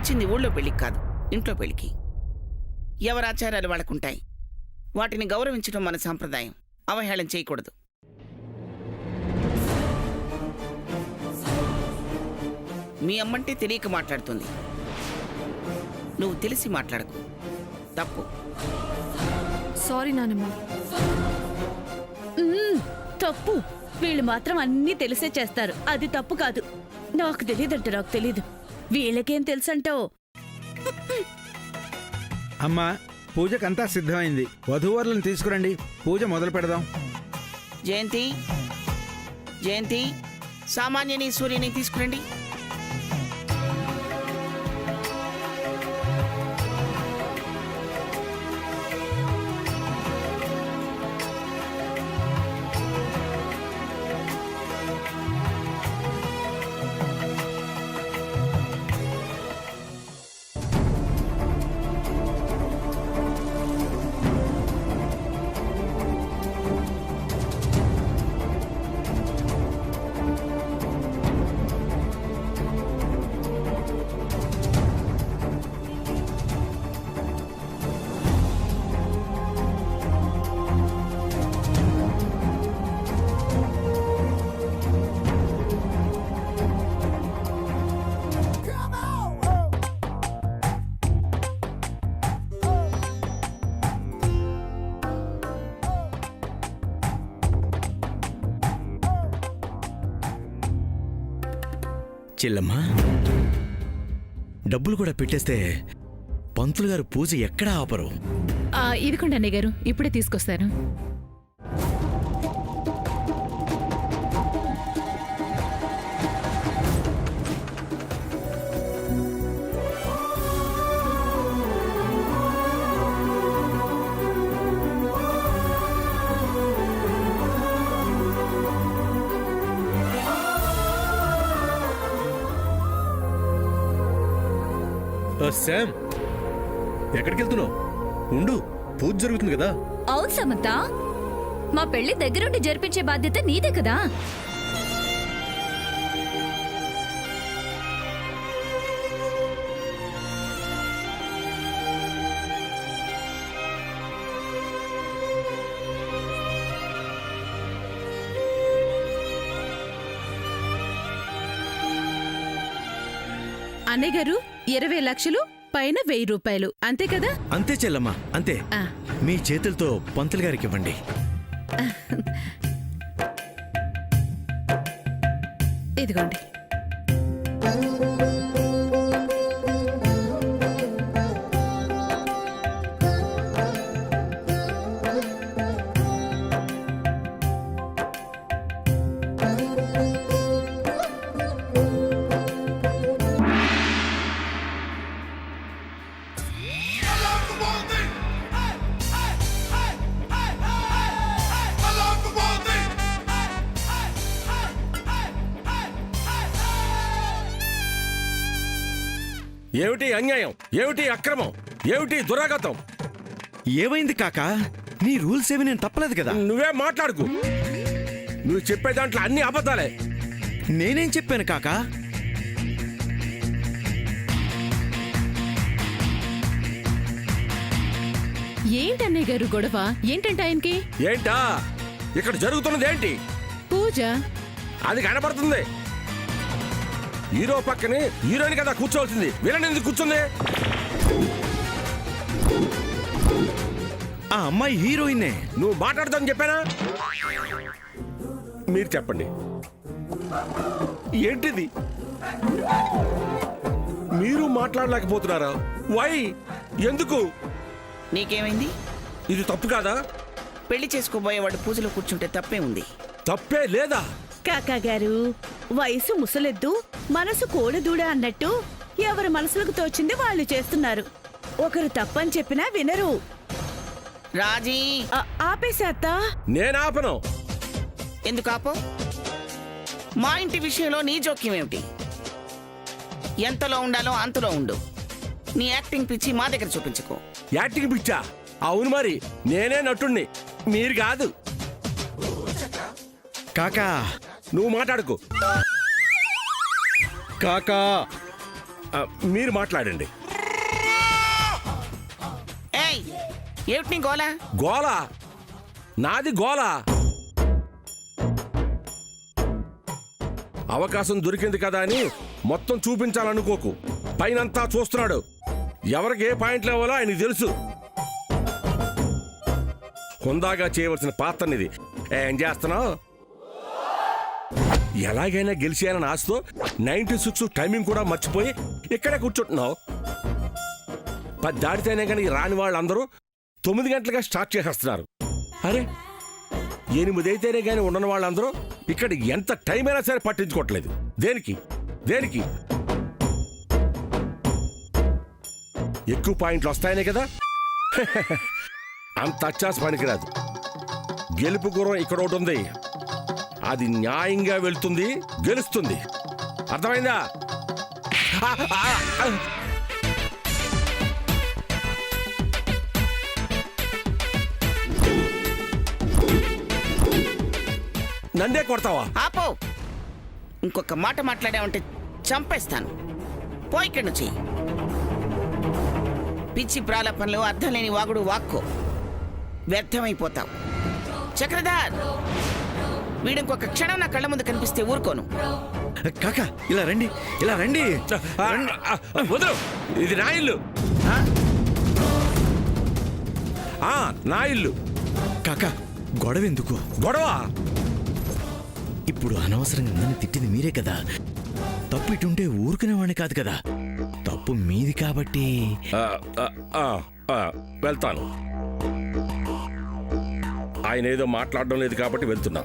వచ్చింది ఊళ్ళో పెళ్లికి కాదు, ఇంట్లో పెళ్లికి. ఎవరి ఆచారాలు వాళ్ళకుంటాయి. వాటిని గౌరవించడం మన సాంప్రదాయం. అవహేళన చేయకూడదు. మీ అమ్మంటే తెలియక మాట్లాడుతుంది. నువ్వు తెలిసి మాట్లాడకు. తప్పు. సారీ నానమ్మ. తప్పు. వీళ్ళు మాత్రం అన్నీ తెలిసే చేస్తారు. అది తప్పు కాదు. నాకు తెలియదంట. నాకు తెలీదు. వీళ్ళకేం తెలుసంటావు? అమ్మా, పూజకంతా సిద్ధమైంది. వధూవరులను తీసుకురండి. పూజ మొదలు పెడదాం. జయంతి, జయంతి, సామాన్యని సూర్యని తీసుకురండి. చెల్లమ్మా, డబ్బులు కూడా పెట్టేస్తే పంతులు గారు పూజ ఎక్కడా ఆపరు. ఇదిగోండి అన్నయ్య గారు, ఇప్పుడే తీసుకొస్తాను. శామ్, ఎక్కడికి వెళ్తున్నావు? ఉండు, పూజ జరుగుతుంది కదా. అవును సమంత, మా పెళ్లి దగ్గరుండి జరిపించే బాధ్యత నీదే కదా. అన్నయ్య గారు, 20 లక్షలు పైన 1000 రూపాయలు, అంతే కదా? అంతే చెల్లమ్మా, అంతే. ఆ. మీ చేతులతో పంతులు గారికి ఇవ్వండి. ఇదిగోండి. ఏమిటి అన్యాయం? ఏమిటి అక్రమం? ఏమిటి దురాగతం? ఏమైంది కాకా? నీ రూల్స్ ఏమి నేను తప్పలేదు కదా. నువ్వే మాట్లాడుకు. నువ్వు చెప్పే దాంట్లో అన్ని అబద్ధాలే. నేనేం చెప్పాను కాకా? ఏంటి అన్నయ్య గారు గొడవ? ఏంటంటే ఆయనకి? ఏంటా ఇక్కడ జరుగుతున్నది? ఏంటి? పూజ. అది కనపడుతుంది. హీరో పక్కనే హీరోయిన్ కదా కూర్చోవలసింది. విలన్ ఎందుకు కూర్చుంది? ఆ అమ్మాయి హీరోయిన్నే. నువ్వు మాట్లాడదాని చెప్పానా? మీరు చెప్పండి, ఏంటిది? మీరు మాట్లాడలేకపోతున్నారా? వై? ఎందుకు? నీకేమైంది? ఇది తప్పు కాదా? పెళ్లి చేసుకోబోయేవాడు పూజలో కూర్చుంటే తప్పే ఉంది. తప్పే లేదా? కాకా గారు, వయసు ముసలెద్దు, మనసు కోడదూడ అన్నట్టు ఎవరి మనసులకు తోచింది వాళ్ళు చేస్తున్నారు. ఒకరు తప్పని చెప్పినా వినరు. రాజీ, ఆపేసే అత్త. నేను ఆపను. ఎందుకు ఆపో? మా ఇంటి విషయంలో నీ జోక్యం ఏమిటి? ఎంతలో ఉండాలో అంతలో ఉండు. నీ యాక్టింగ్ పిచ్చి మా దగ్గర చూపించుకో. యాక్టింగ్ పిచ్చా? అవును మరి, నేనే నటుణ్ణి, మీరు కాదు. కాకా, నువ్వు మాట్లాడుకో. కాకా, మీరు మాట్లాడండి. ఏయ్ ఏమిటి నీ గోలా? గోల నాది గోల. అవకాశం దొరికింది కదా అని మొత్తం చూపించాలనుకోకు. పైనంతా చూస్తున్నాడు. ఎవరికి ఏ పాయింట్లు ఇవ్వాలో ఆయనకి తెలుసు. హుందాగా చేయవలసిన పాత్రనిది. ఏం చేస్తున్నావు? ఎలాగైనా గెలిచేయాలని ఆశతో 96 టైమింగ్ కూడా మర్చిపోయి ఇక్కడే కూర్చుంటున్నావు. 10 దాటితేనే కానీ రాని వాళ్ళందరూ 9 గంటలుగా స్టార్ట్ చేసేస్తున్నారు. అరే 8 అయితేనే కానీ ఉండని వాళ్ళందరూ ఇక్కడ ఎంత టైం అయినా సరే పట్టించుకోవట్లేదు. దేనికి దేనికి? ఎక్కువ పాయింట్లు వస్తాయనే కదా. అంత అచ్చాస పనికిరాదు. గెలుపు గురం ఇక్కడ ఒకటి ఉంది. అది న్యాయంగా వెళ్తుంది, గెలుస్తుంది. అర్థమైందా? నన్నే కొడతావా? ఆపో. ఇంకొక మాట మాట్లాడావంటే చంపేస్తాను. పో ఇక్కడి నుంచి. పిచ్చి ప్రాలపంలో అర్థం లేని వాగుడు వాక్కో. వ్యర్థమైపోతావు. చక్రధార్, వీడు ఇంకొక క్షణం నా కళ్ళ ముందు కనిపిస్తే ఊరుకోను. కాకా ఇలా రండి, ఇలా రండి. వదలు. ఇది నా ఇల్లు. నా ఇల్లు. కాకా గొడవ ఎందుకు? గొడవ? ఇప్పుడు అనవసరంగా నన్ను తిట్టింది మీరే కదా. తప్పు ఇటుంటే ఊరుకునేవాడిని కాదు కదా. తప్పు మీది కాబట్టి వెళ్తాను. ఆయన ఏదో మాట్లాడడం లేదు కాబట్టి వెళ్తున్నా.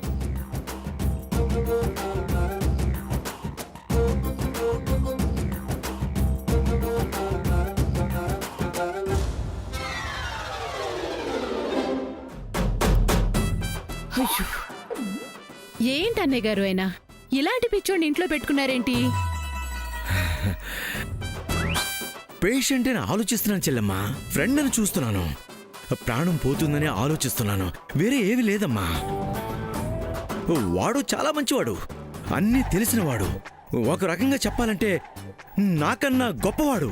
ఏంటి అన్నయ్య గారు అయినా ఇలాంటి పిచ్చోడిని ఇంట్లో పెట్టుకున్నారేంటి? పేషెంట్ అని ఆలోచిస్తున్నాను చెల్లమ్మా. ఫ్రెండ్ అని చూస్తున్నాను. ప్రాణం పోతుందని ఆలోచిస్తున్నాను. వేరే ఏమీ లేదమ్మా. వాడు చాలా మంచివాడు, అన్నీ తెలిసినవాడు. ఒక రకంగా చెప్పాలంటే నాకన్నా గొప్పవాడు.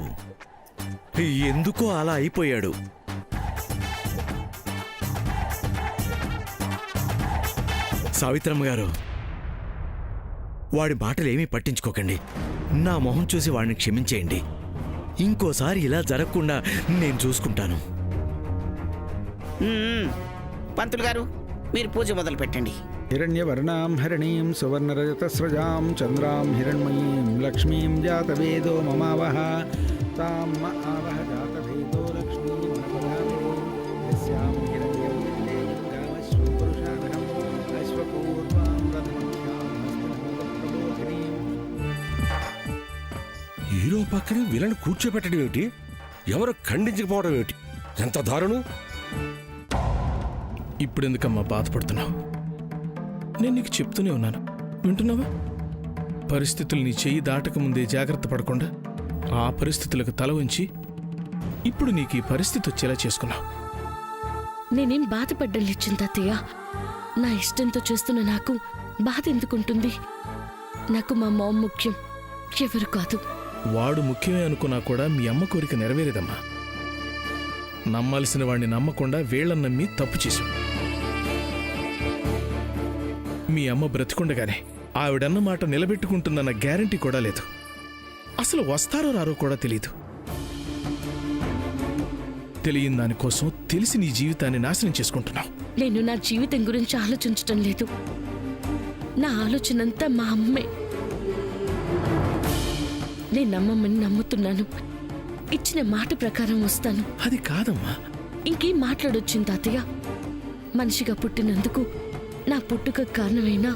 ఎందుకో అలా అయిపోయాడు. సావిత్రమ్మ గారు, వాడి మాటలేమీ పట్టించుకోకండి. నా మొహం చూసి వాడిని క్షమించేయండి. ఇంకోసారి ఇలా జరగకుండా నేను చూసుకుంటాను. పంతులు గారు, మీరు పూజ మొదలు పెట్టండి. హిరణ్యవర్ణాం హరిణీం సువర్ణరజతస్రజాం చంద్రాం హిరణ్మయీం లక్ష్మీం జాతవేదో మమావహ తాం ఆవహ జాతవేదో లక్ష్మీం నవధామినీం యస్యాం హిరణ్యం విద్యేయం గామశ్వ పురుషానహం అశ్వపూర్వాం రథమధ్యాం హస్తమోదప్రబోధినీం. హీరో పక్కన విలన్ కూర్చోబెట్టడం ఏమిటి? ఎవరు ఖండించకపోవడం ఏమిటి? ఎంత దారుణం! ఇప్పుడెందుకమ్మా బాధపడుతున్నావు? నేను నీకు చెప్తూనే ఉన్నాను, వింటున్నావా? పరిస్థితులు నీ చెయ్యి దాటకముందే జాగ్రత్త పడకుండా ఆ పరిస్థితులకు తల ఉంచి ఇప్పుడు నీకు ఈ పరిస్థితి వచ్చేలా చేసుకున్నావు. నేనేం బాధపడ్డం లేచింది తాతయ్య. నా ఇష్టంతో చేస్తున్న నాకు బాధ ఎందుకుంటుంది? నాకు మా మామ ముఖ్యం, ఎవరు కాదు. వాడు ముఖ్యమే అనుకున్నా కూడా మీ అమ్మ కోరిక నెరవేరేదమ్మా. నమ్మాల్సిన వాడిని నమ్మకుండా వీళ్ళని నమ్మి తప్పు చేశావు. మీ అమ్మ బ్రతికుండగానే ఆవిడన్న మాట నిలబెట్టుకుంటుందన్న గ్యారంటీ కూడా లేదు. అసలు వస్తారో రారో కూడా తెలియదు. తెలియని దానికోసం తెలిసి నీ జీవితాన్ని నాశనం చేసుకుంటున్నావు. నేను నా జీవితం గురించి ఆలోచించటం లేదు. నా ఆలోచనంతా మా అమ్మే. నేను నమ్మమని నమ్ముతున్నాను. ఇచ్చిన మాట ప్రకారం వస్తాను. అది కాదమ్మా. ఇంకేం మాట్లాడొచ్చింది తాతయ్య? మనిషిగా పుట్టినందుకు నా పుట్టుక కారణమైనా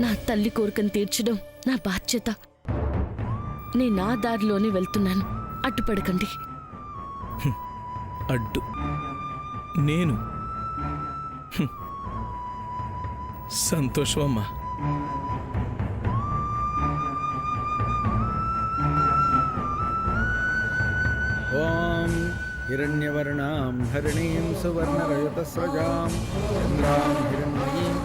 నా తల్లి కోరికను తీర్చడం నా బాధ్యత. నేను నా దారిలోనే వెళ్తున్నాను, అడ్డుపడకండి. అడ్డు నేను? సంతోషమమ్మా. ఓం హిరణ్యవర్ణాం హరిణీం సువర్ణరజతస్రజాం చంద్రాం హిరణ్మయీం.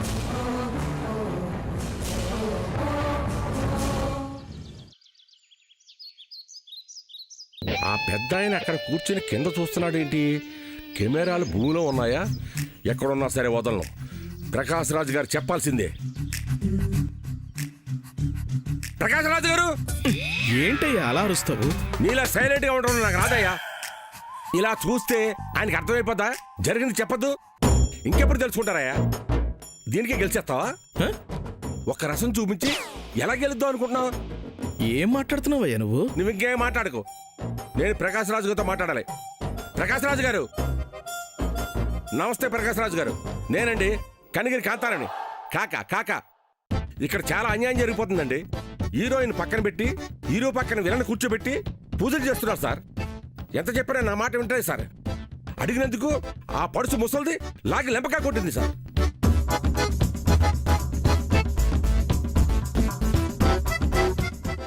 పెద్ద ఆయన అక్కడ కూర్చుని కింద చూస్తున్నాడేంటి? కెమెరాలు భూమిలో ఉన్నాయా? ఎక్కడున్నా సరే వదలను. ప్రకాష్ రాజు గారు చెప్పాల్సిందే. ప్రకాష్ రాజు గారు, ఏంటయ్యా అలా అరుస్తావు? నీలా సైలెంట్ గా ఉండడం నాకు రాదయ్యా. ఇలా చూస్తే ఆయనకి అర్థమైపోద్దా? జరిగింది చెప్పద్దు, ఇంకెప్పుడు తెలుసుకుంటారయ్యా? దీనికి గెలిచేస్తావా? హ? ఒక్క రసం చూపించి ఎలా గెలుద్దాం అనుకుంటున్నావు? ఏం మాట్లాడుతున్నావయ్యా నువ్వు? నువ్వు ఇంకేం మాట్లాడకు. నేను ప్రకాష్ రాజు గారితో మాట్లాడాలి. ప్రకాష్ రాజు గారు, నమస్తే. ప్రకాష్ రాజు గారు, నేనండి కనిగిరి కాంతారని. కాకా ఇక్కడ చాలా అన్యాయం జరిగిపోతుందండి. హీరోయిన్ పక్కన పెట్టి హీరో పక్కన విలన్ కూర్చోబెట్టి పూజలు చేస్తున్నారు సార్. ఎంత చెప్పినా నా మాట వింటాయి సార్. అడిగినందుకు ఆ పడుచు ముసలిది లాగి లెంపకా కొట్టింది సార్.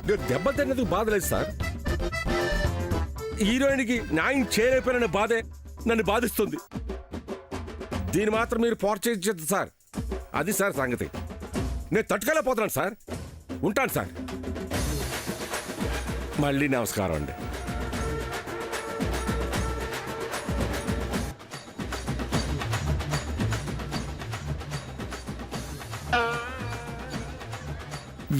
నేను దెబ్బ తిన్నందుకు బాధ లేదు సార్. హీరోయిన్కి న్యాయం చేయలేకపోయిన బాధే నన్ను బాధిస్తుంది. దీన్ని మాత్రం మీరు ప్రోత్సహించద్దు సార్. అది సార్ సంగతి. నేను తట్టుకోలేకపోతున్నాను సార్. ఉంటాను సార్. మళ్ళీ నమస్కారం అండి.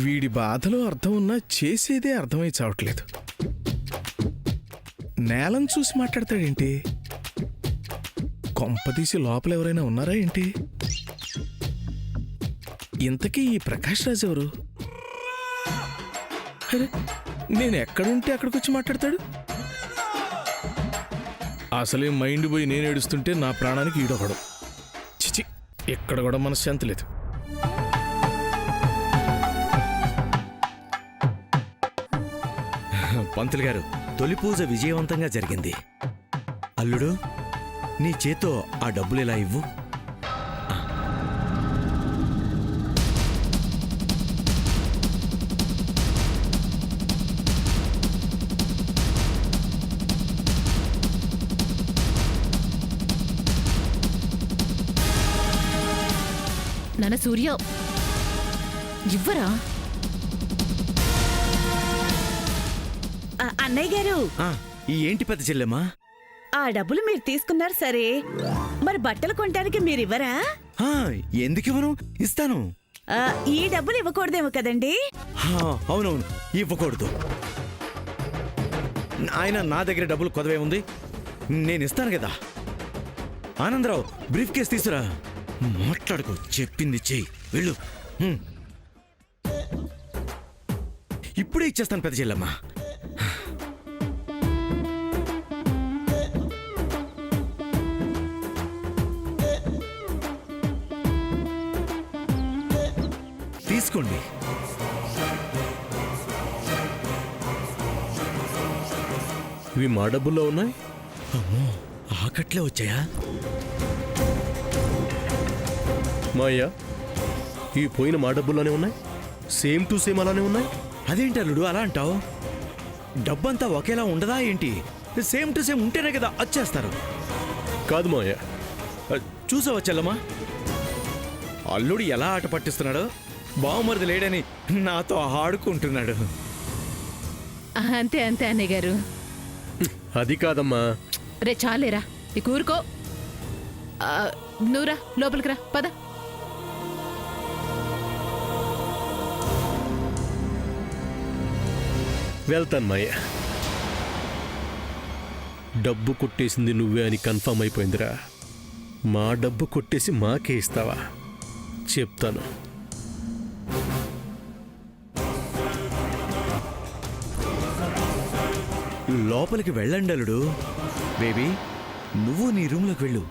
వీడి బాధలో అర్థం ఉన్నా చేసేదే అర్థమై చావట్లేదు. నేలను చూసి మాట్లాడతాడేంటి? కొంపదీసి లోపల ఎవరైనా ఉన్నారా ఏంటి? ఇంతకీ ఈ ప్రకాష్ రాజ్ ఎవరు? అరే, నేను ఎక్కడుంటే అక్కడికి వచ్చి మాట్లాడతాడు. అసలే మైండ్ పోయి నేను ఏడుస్తుంటే నా ప్రాణానికి ఈడొకడు. చిచి, ఎక్కడ కూడా మనశ్శాంతి లేదు. పంతులు గారు, తొలి పూజ విజయవంతంగా జరిగింది. అల్లుడు, నీ చేత్తో ఆ డబ్బులు ఇలా ఇవ్వు. నాన్న సూర్య, ఇవ్వరా? అన్నయ్య గారు, ఈ ఏంటి పెద్ద చెల్లెమ్మా? ఆ డబ్బులు మీరు తీసుకున్నారు సరే, మరి బట్టలు కొనడానికి మీరివ్వరా? ఎందుకివ్వను? ఇస్తాను. ఈ డబ్బులు ఇవ్వకూడదేమో కదండి? అవునవును, ఇవ్వకూడదు. ఆయన నా దగ్గర డబ్బులు కొదవే ఉంది, నేను ఇస్తాను కదా. ఆనందరావు, బ్రీఫ్ కేస్ తీసురా. మాట్లాడుకో, చెప్పింది చెయ్యి, వెళ్ళు. ఇప్పుడే ఇచ్చేస్తాను పెద్ద చెల్లెమ్మా. తీసుకోండి. ఇవి మా డబ్బుల్లో ఉన్నాయి. అమ్మో, ఆకట్లే వచ్చాయా? మాయ్యా, ఈ పోయిన మా డబ్బుల్లోనే ఉన్నాయి, సేమ్ టు సేమ్ అలానే ఉన్నాయి. అదేంటి అల్లుడు అలా అంటావు? డబ్బంతా ఒకేలా ఉండదా ఏంటి? సేమ్ టు సేమ్ ఉంటేనే కదా వచ్చేస్తారు. కాదు మాయ్యా, చూసావా చెల్లమ్మా, అల్లుడు ఎలా ఆట పట్టిస్తున్నాడో. బావమరిది లేడని నాతో ఆడుకుంటున్నాడు. అంతే అంతే అన్నయ్య గారు. అది కాదమ్మా. రే చాలేరా, నీ కూరుకో. నువ్వురా, లోపలికి రా, పద. వెళ్తాను మాయ్యా. డబ్బు కొట్టేసింది నువ్వే అని కన్ఫర్మ్ అయిపోయిందిరా. మా డబ్బు కొట్టేసి మాకే ఇస్తావా? చెప్తాను. లోపలికి వెళ్ళండి అల్లుడు. బేబీ, నువ్వు నీ రూమ్లోకి వెళ్ళు.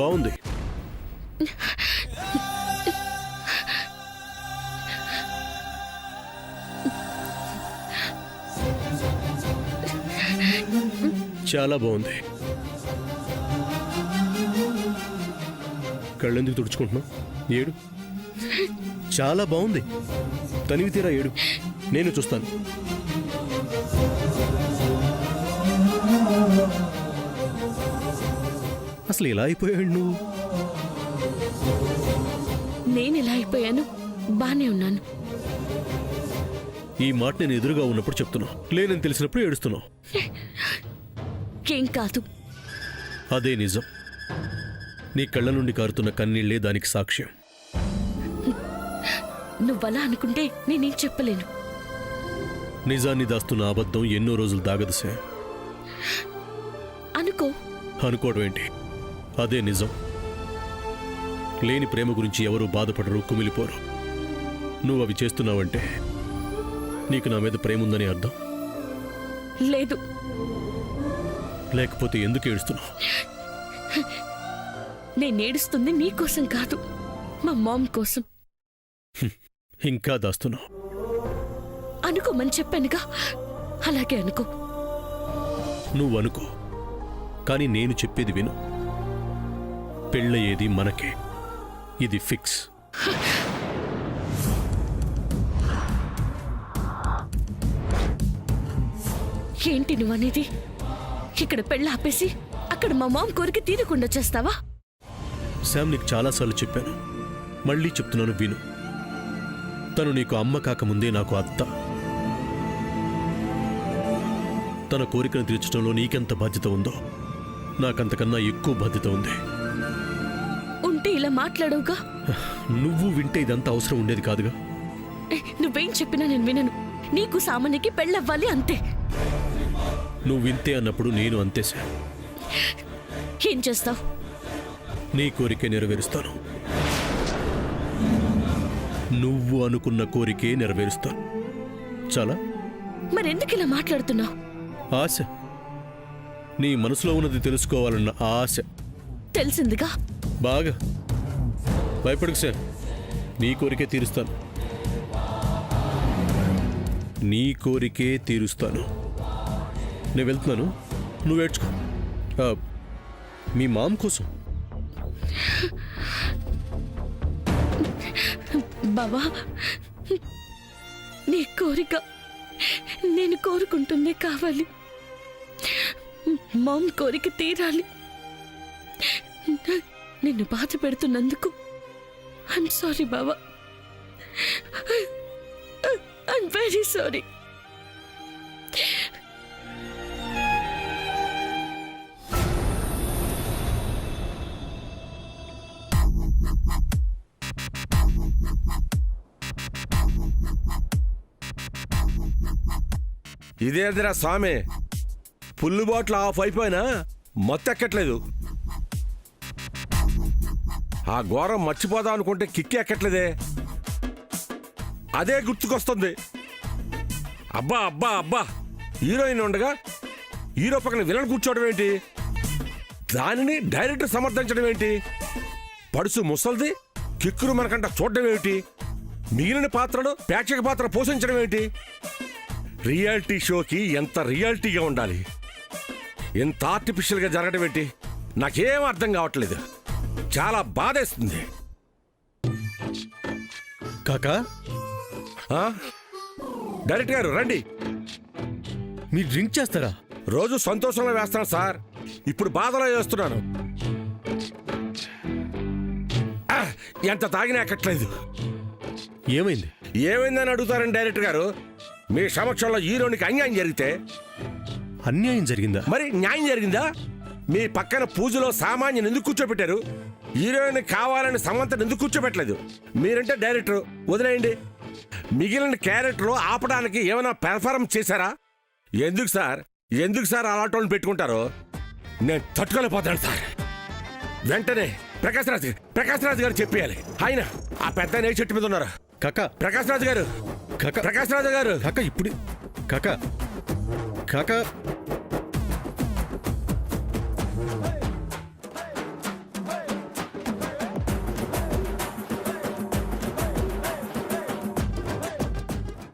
బాగుంది. చాలా బాగుంది. కళ్ళెందుకు తుడుచుకుంటున్నావు? ఏడు. చాలా బాగుంది. తనివి తీరా ఏడు, నేను చూస్తాను. అసలు ఇలా అయిపోయాడు నువ్వు? నేను ఇలా అయిపోయాను, బానే ఉన్నాను. ఈ మాట నేను ఎదురుగా ఉన్నప్పుడు చెప్తున్నావు, లేనని తెలిసినప్పుడు ఏడుస్తున్నావు. ఏం కాదు. అదే నిజం. నీ కళ్ళ నుండి కారుతున్న కన్నీళ్లే దానికి సాక్ష్యం. నువ్వలా అనుకుంటే నేనేం చెప్పలేను. నిజాన్ని దాస్తున్న అబద్ధం ఎన్నో రోజులు దాగదు సార్. అనుకో. అనుకోవడం ఏంటి? అదే నిజం. లేని ప్రేమ గురించి ఎవరూ బాధపడరు, కుమిలిపోరు. నువ్వు అవి చేస్తున్నావంటే నీకు నా మీద ప్రేమ ఉందని అర్థం. లేదు. లేకపోతే ఎందుకు ఏడుస్తున్నావు? నేనేడుస్తుంది నీకోసం కాదు, మా మామ్ కోసం. ఇంకా దాస్తున్నావు. అనుకోమని చెప్పానుగా, అలాగే అనుకో. నువ్వు అనుకో, కానీ నేను చెప్పేది విను. పెళ్ళయ్యేది మనకే. ఇది ఫిక్స్. ఏంటి నువ్వనేది? ఇక్కడ పెళ్ళి ఆపేసి అక్కడ మా మామ్ కోరిక తీరకుండా చేస్తావా? శామ్, నీకు చాలాసార్లు చెప్పాను, మళ్ళీ చెప్తున్నాను, విను. తను నీకు అమ్మ కాకముందే నాకు అత్త. తన కోరికను తీర్చడంలో నీకెంత బాధ్యత ఉందో నాకంతకన్నా ఎక్కువ బాధ్యత ఉంది. ఉంటే ఇలా మాట్లాడవుగా. నువ్వు వింటే ఇదంతా అవసరం ఉండేది కాదుగా. నువ్వేం చెప్పినా నేను వినను. నీకు సామాన్యకి పెళ్ళవ్వాలి, అంతే. నువ్వు వింతే అన్నప్పుడు నేను అంతే శామ్. ఏం చేస్తావు? నీ కోరికే నెరవేరుస్తాను. నువ్వు అనుకున్న కోరికే నెరవేరుస్తాను. చాలా. మరెందుకు ఇలా మాట్లాడుతున్నావు? ఆశ. నీ మనసులో ఉన్నది తెలుసుకోవాలన్న ఆశ. తెలిసిందిగా. బాగా. భయపడకు సార్, నీ కోరికే తీరుస్తాను. నీ కోరికే తీరుస్తాను. నేను వెళ్తున్నాను, నువ్వు ఏడ్చుకో. మీ మామ్ కోసం. బావా, నీ కోరిక నేను కోరుకుంటుందే కావాలి. మామ్ కోరిక తీరాలి. నిన్ను బాధ పెడుతున్నందుకు ఐఎమ్ సారీ బావా. I'm very sorry. ఇదేదిరా స్వామి, పుల్లు బాటిల్ ఆఫ్ అయిపోయినా మత్తెక్కట్లేదు. ఆ ఘోరం మర్చిపోదాం అనుకుంటే కిక్కి ఎక్కట్లేదే. అదే గుర్తుకొస్తుంది. అబ్బా అబ్బా అబ్బా, హీరోయిన్ ఉండగా హీరో పక్కన విలన్ కూర్చోవడం ఏంటి? దానిని డైరెక్టర్ సమర్థించడం ఏంటి? పడుసు ముసల్ది కిక్కురు మనకంట చూడడం ఏమిటి? మిగిలిన పాత్రలు ప్రేక్షక పాత్ర పోషించడం ఏంటి? రియాలిటీ షోకి ఎంత రియాలిటీగా ఉండాలి, ఎంత ఆర్టిఫిషియల్గా జరగడం ఏంటి? నాకేం అర్థం కావట్లేదు. చాలా బాధేస్తుంది. కాకా, డైరెక్టర్ గారు రండి. మీరు డ్రింక్ చేస్తారా? రోజు సంతోషంలో వేస్తాను సార్, ఇప్పుడు బాధలో వేస్తున్నాను. ఎంత తాగినా ఎక్కట్లేదు. ఏమైంది? ఏమైందని అడుగుతారండి డైరెక్టర్ గారు. మీ సమక్షంలో హీరోనికి అన్యాయం జరిగితే. అన్యాయం జరిగిందా? మరి న్యాయం జరిగిందా? మీ పక్కన పూజలో సామాన్యుని ఎందుకు కూర్చోబెట్టారు? హీరోయిన్ కావాలని సమంతను ఎందుకు కూర్చోబెట్టలేదు? మీరంటే డైరెక్టర్, వదిలేయండి. మిగిలిన క్యారెక్టర్లు ఆపడానికి ఏమైనా పెర్ఫార్మెన్స్ చేశారా? ఎందుకు సార్ అలాంటి వాళ్ళని పెట్టుకుంటారు? నేను తట్టుకోలేకపోతాను సార్. వెంటనే ప్రకాష్ రాజ్ గారు చెప్పేయాలి. ఆయన ఆ పెద్ద ఏ చెట్టు మీద ఉన్నారు. కాకా, ప్రకాష్ రాజ్ గారు, ప్రకాష్ రాజ్ గారు. కాకా, ఇప్పుడు కాకా కాకా